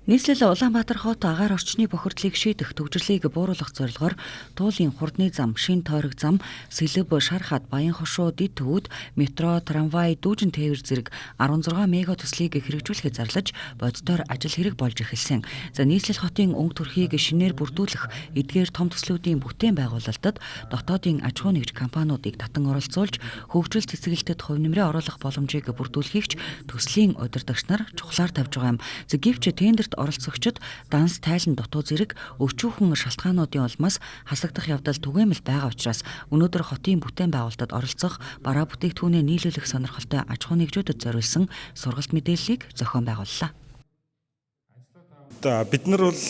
Нийслэл Улаанбаатар хот агаар орчны бохирдлыг шийдэх төвжирлийг бууруулах зорилгоор туулын хурдны зам, шин тойрог зам, Сэлэб, Шархат, Баян хошуу, Дэд төвүүд, метро, трамвай, дүүжин тээвэр зэрэг 16 мега төслийг хэрэгжүүлэхэд зарлаж боддоор ажил хэрэг болж эхэлсэн. За нийслэл хотын өнгө төрхийг шинээр бүрдүүлэх эдгээр том төслүүдийн бүтээн байгуулалтад дотоодын аж ахуй нэгж компаниудыг татан оролцуулж хөгжил цэцгэлтэд хувь нэмрээ оруулах боломжийг бүрдүүлэхийг төслийн удирдагч нар чухлаар тавьж байгаа юм. Гэвч тендерт оролцогчид данс тайлан дутуу зэрэг өчүүхэн шалтгаануудын улмаас хасагдах явдал түгээмэл байгаа учраас өнөөдөр хотын бүтээн байгуулалтад оролцох, бараа бүтээгдэхүүнээ нийлүүлэх сонирхолтой аж ахуй нэгжүүдэд зориулсан сургалт мэдээллийг зохион байгууллаа. Бид нар бол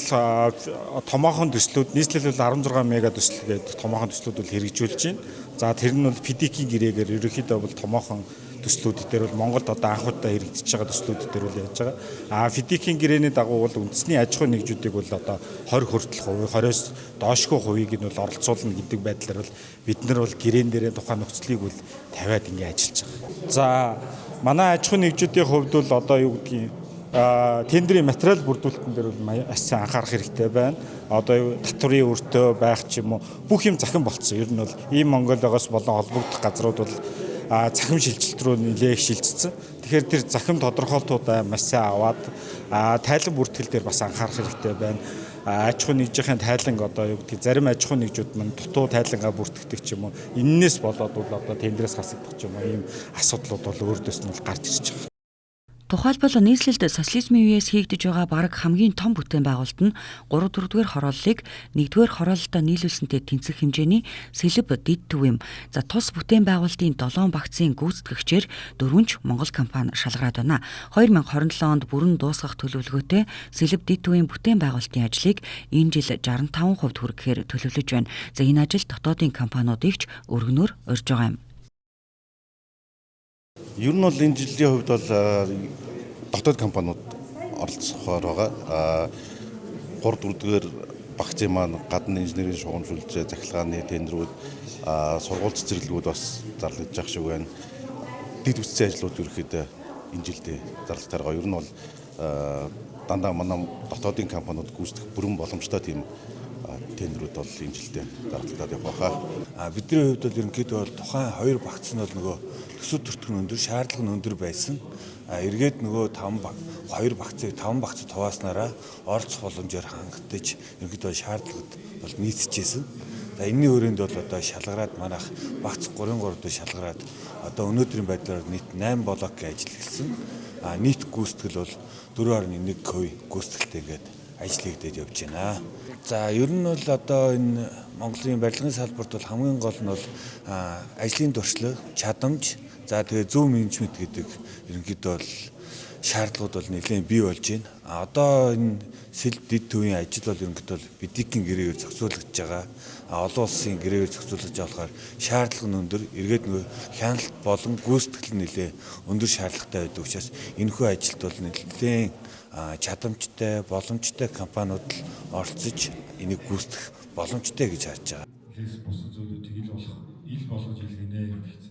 томоохон төслүүд нийслэл бол 16 мега төсөл гэдэг томоохон төслүүд бол хэрэгжүүлж байна. За тэр нь бол ПДК-ийн гэрээгээр ерөнхийдөө бол томоохон төслүүд дээр бол Монголд одоо анх удаа хэрэгжиж байгаа төслүүд дээр бол яаж байгаа. ПДК-ийн гэрээний дагуу бол үндэсний аж ахуй нэгжүүдийг бол одоо 20 хүртэл хувь, 20-оос доошгүй хувийг нь бол оролцуулна гэдэг байдлаар бол бид нар бол гэрээн дээрээ тухайн нөхцөлийг бол тавиад ингэ ажиллаж байгаа. За манай аж ахуй нэгжүүдийн хувьд бол одоо юу гэдгийг тендерийн материал бүрдүүлэлтэн дээр бол маш сайн анхаарах хэрэгтэй байна. Одоо татврын өртөө байх ч юм уу бүх юм захин болцсон. Ер нь бол ийм Монголоос болон холбогдох газрууд бол захим шилжилт рүү нэлээх шилжчихсэн. Тэгэхээр тэр захим тодорхойлтуудаа маш сайн аваад тайлан бүртгэл дээр бас анхаарах хэрэгтэй байна. Аж ахуй нэгжийн тайланг одоо юу гэдгийг зарим аж ахуй нэгжүүд мань дутуу тайлангаа бүртгэдэг ч юм уу. Эннээс болоод бол одоо тендерээс хасагдах ч юм уу ийм асуудлууд бол өөрөөс нь бол гарч ирж байгаа. Тухайлбал нийслэлд социализмын үеэс хийгдэж байгаа бараг хамгийн том бүтээн байгуулалт нь 3-4-р хорооллыг 1-р хороололтой нийлүүлсэнтэй тэнцэх хэмжээний Сэлэб Дэд төв юм. За тус бүтээн байгуулалтын 7 багцын гүйцэтгэгчээр 4 Монгол компани шалгараад байна. 2027 онд бүрэн дуусгах төлөвлөгөөтэй Сэлэб Дэд төвийн бүтээн байгуулалтын ажлыг энэ жил 65% хүрэхээр төлөвлөж байна. За энэ ажил дотоодын компаниудыг ч өргөнөөр урьж байгаа юм. Ер нь бол энэ жилийн хувьд бол дотоод компаниуд оролцохоор байгаа. 3-4-р багцын маань гадны инженерийн шугамжуулж захилгааны тендерүүд, сургууль цэцэрлэгүүд бас зарлаж явах шиг байна. Дэд үтсийн ажлууд ерөөхдөө энэ жилдээ зарлалтаар байгаа. Ер нь бол дандаа манай дотоодын компаниуд гүйцэтгэх бүрэн боломжтой тийм тендерүүд бол энэ жилдээ зарлалтад явах байхаа. Бидний хувьд бол ерөнхийдөө бол тухайн 2 багц нь бол нөгөө төсөв төртгөн өндөр, шаардлага нь өндөр байсан. Эргээд нөгөө 2 багцыг 5 багцад хувааснараа оролцох боломжоор хангагдаж ерөнхийдөө шаардлагад бол нийцэжсэн. За энэний өрөөнд бол одоо шалгараад манайх багц 3-3 дээр шалгараад одоо өнөөдрийн байдлаар нийт 8 блокийн ажил эхэлсэн. Нийт гүйцэтгэл бол 4.1% гүйцэтгэлтэй ингээд ажил хийгдэж явж байна. За ер нь бол одоо энэ Монголын барилгын салбарт бол хамгийн гол нь бол ажлын туршлага, чадамж, за тэгээ зөв менежмент гэдэг ерөнхийдөө бол шаардлагууд бол нэлээд бий болж байна. Одоо энэ Сэлэб Дэд төвийн ажил бол ерөнхийдөө ПДК-ийн гэрээгээр зохицуулагдж байгаа. Олон улсын гэрээгээр зохицуулж байгаа болохоор шаардлага нь өндөр, эргээд нөгөө хяналт болон гүйцэтгэл нь нэлээд өндөр шаардлагатай байдаг учраас энэхүү ажилд бол нэлээд чадамжтай, боломжтой компаниуд л оролцож энийг гүйцэтгэх боломжтой гэж харж байгаа. Бус зүйлүүдийг ил болгож илгэнэ гэж